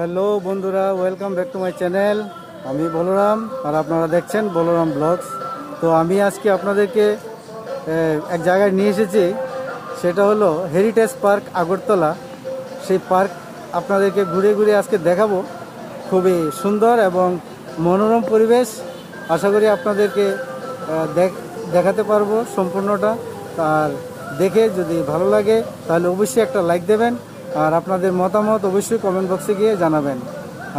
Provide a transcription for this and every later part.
Hello বন্ধুরা, welcome back to my channel. আমি বলরাম আর আপনারা দেখছেন বলরাম ব্লগস। তো আমি আজকে আপনাদেরকে এক জায়গায় নিয়ে এসেছি, সেটা হলো হেরিটেজ পার্ক আগরতলা। সেই পার্ক আপনাদেরকে ঘুরে ঘুরে আজকে দেখাবো। খুবই সুন্দর এবং মনোরম পরিবেশ। আশা করি আপনাদেরকে দেখাতে পারবো সম্পূর্ণটা। আর দেখে যদি ভালো লাগে তাহলে অবশ্যই একটা লাইক দেবেন, আর আপনাদের মতামত অবশ্যই কমেন্ট বক্সে গিয়ে জানাবেন।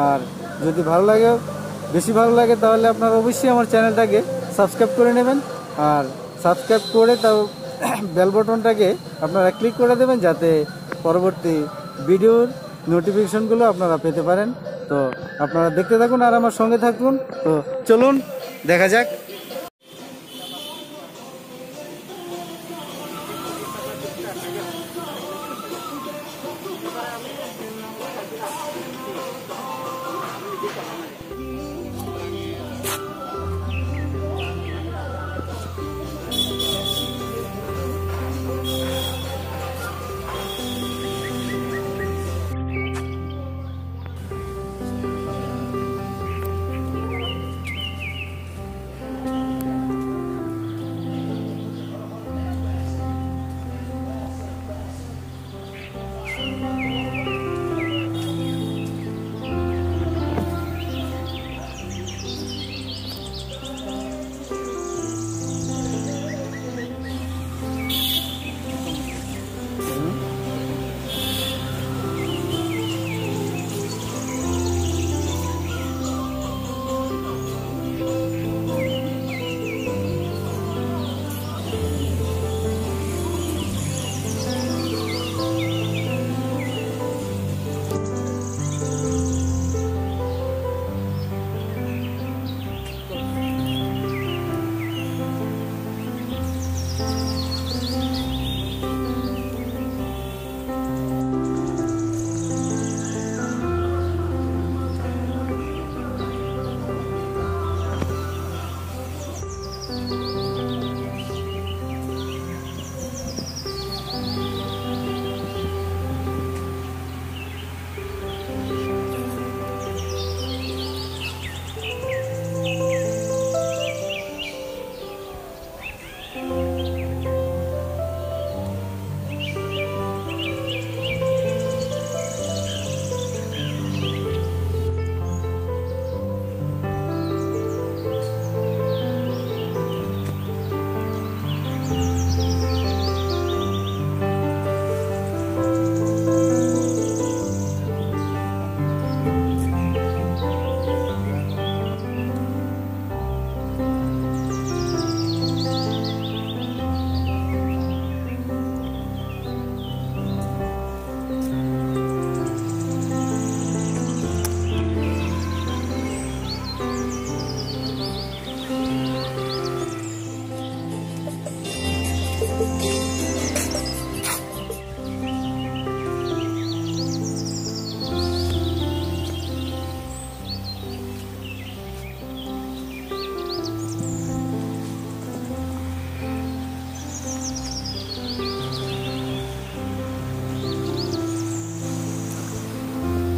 আর যদি ভালো লাগে, বেশি ভালো লাগে, তাহলে আপনারা অবশ্যই আমার চ্যানেলটাকে সাবস্ক্রাইব করে নেবেন। আর সাবস্ক্রাইব করে তাও বেল বটনটাকে আপনারা ক্লিক করে দেবেন, যাতে পরবর্তী ভিডিওর নোটিফিকেশনগুলো আপনারা পেতে পারেন। তো আপনারা দেখতে থাকুন আর আমার সঙ্গে থাকুন। তো চলুন দেখা যাক।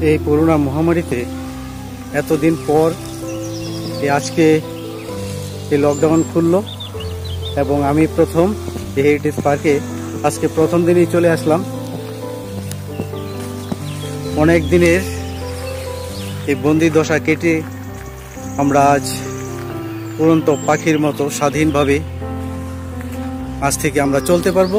এই করোনা মহামারীতে এতদিন পর আজকে এই লকডাউন খুললো, এবং আমি প্রথম এই হেরিটেজ পার্কে আজকে প্রথম দিনই চলে আসলাম। অনেক দিনের এই বন্দি দশা কেটে আমরা আজ উড়ন্ত পাখির মতো স্বাধীনভাবে আজ থেকে আমরা চলতে পারবো।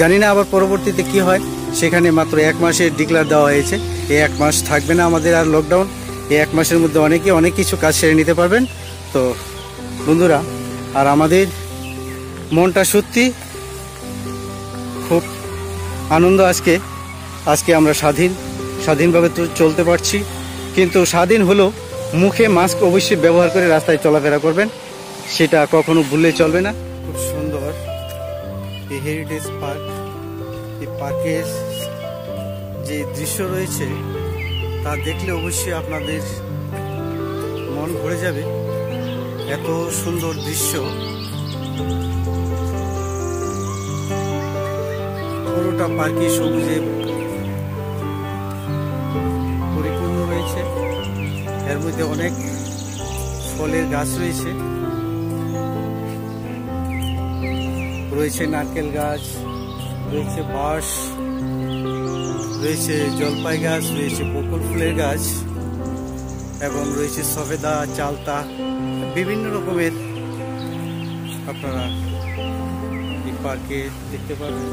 জানি না আবার পরবর্তীতে কি হয়। সেখানে মাত্র 1 মাসের ডিক্লেয়ার দেওয়া হয়েছে। এই 1 মাস থাকবে না আমাদের আর লকডাউন। এই 1 মাসের মধ্যে অনেক কিছু কাজ সেরে নিতে পারবেন। তো বন্ধুরা, আর আমাদের মনটা সত্যি খুব আনন্দ। আজকে আমরা স্বাধীনভাবে চলতে পারছি। কিন্তু স্বাধীন হলেও মুখে মাস্ক অবশ্যই ব্যবহার করে রাস্তায় চলাফেরা করবেন, সেটা কখনো ভুললে চলবে না। খুব সুন্দর এই হেরিটেজ পার্ক। এই পার্কের যে দৃশ্য রয়েছে তা দেখলে অবশ্যই আপনাদের মন ভরে যাবে। এত সুন্দর দৃশ্য, পুরোটা পার্কই সবুজে পরিপূর্ণ রয়েছে। এর মধ্যে অনেক ফলের গাছ রয়েছে, রয়েছে নারকেল গাছ, রয়েছে বাঁশ, রয়েছে জলপাই গাছ, রয়েছে বকুল ফুলের গাছ এবং রয়েছে সফেদা, চালতা, বিভিন্ন রকমের আপনারা এই পার্কে দেখতে পাবেন।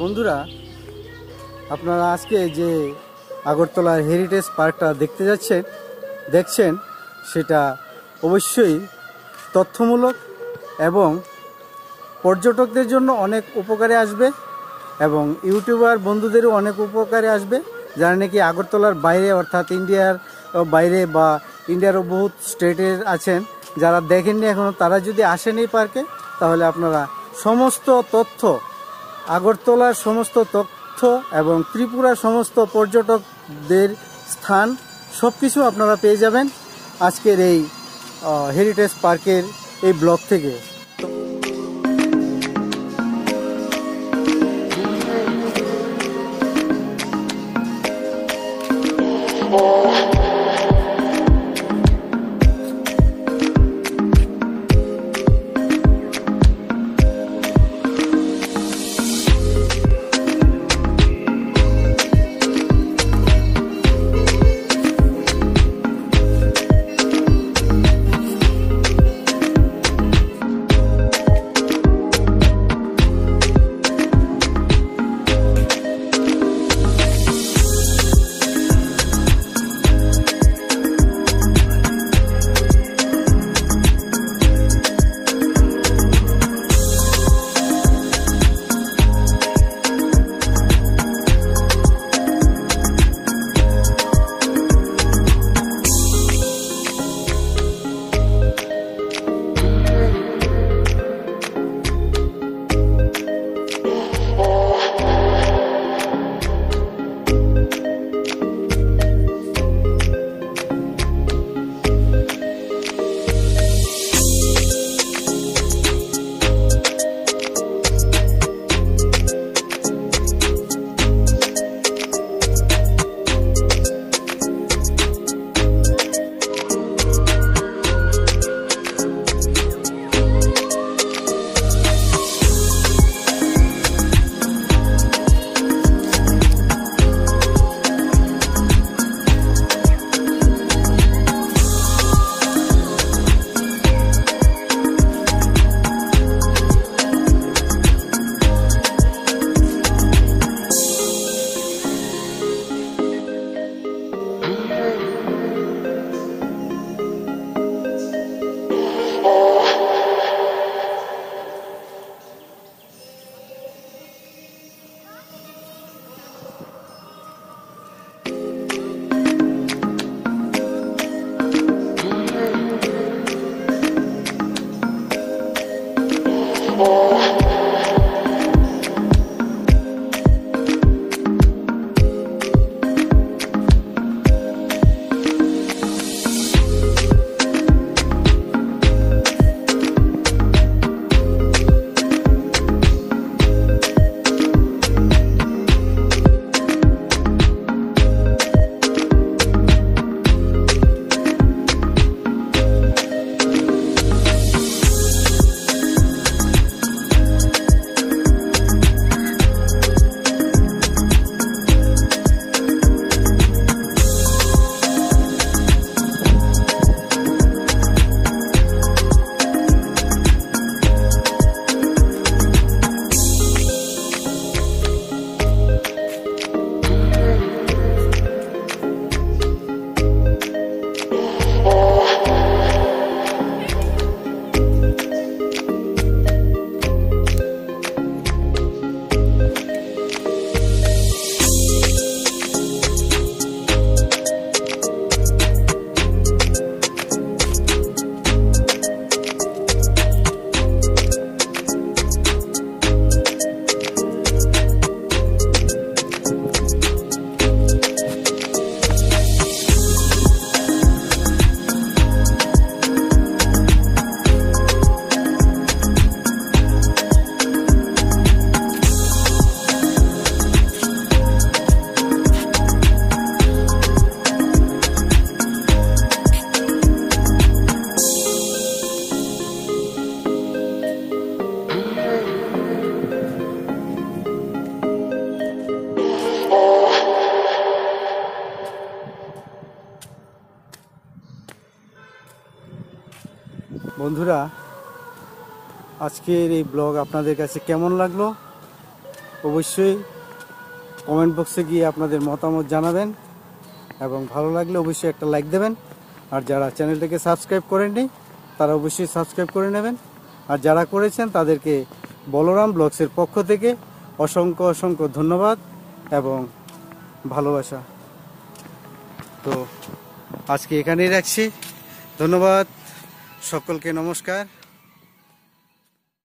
বন্ধুরা, আপনারা আজকে যে আগরতলার হেরিটেজ পার্কটা দেখছেন সেটা অবশ্যই তথ্যমূলক এবং পর্যটকদের জন্য অনেক উপকারে আসবে এবং ইউটিউবার বন্ধুদেরও অনেক উপকারে আসবে, যারা নাকি আগরতলার বাইরে অর্থাৎ ইন্ডিয়ার বাইরে বা ইন্ডিয়ারও বহুত স্টেটের আছেন যারা দেখেননি এখনও, তারা যদি আসেন এই পার্কে তাহলে আপনারা সমস্ত তথ্য, আগরতলার সমস্ত তথ্য এবং ত্রিপুরার সমস্ত পর্যটকদের স্থান সব কিছু আপনারা পেয়ে যাবেন আজকের এই হেরিটেজ পার্কের এই ব্লগ থেকে। বন্ধুরা, আজকের এই ব্লগ আপনাদের কাছে কেমন লাগলো অবশ্যই কমেন্ট বক্সে গিয়ে আপনাদের মতামত জানাবেন এবং ভালো লাগলে অবশ্যই একটা লাইক দেবেন। আর যারা চ্যানেলটাকে সাবস্ক্রাইব করেননি তারা অবশ্যই সাবস্ক্রাইব করে নেবেন। আর যারা করেছেন তাদেরকে বলরাম ব্লগসের পক্ষ থেকে অসংখ্য অসংখ্য ধন্যবাদ এবং ভালোবাসা। তো আজকে এখানেই রাখছি। ধন্যবাদ সকলকে, নমস্কার।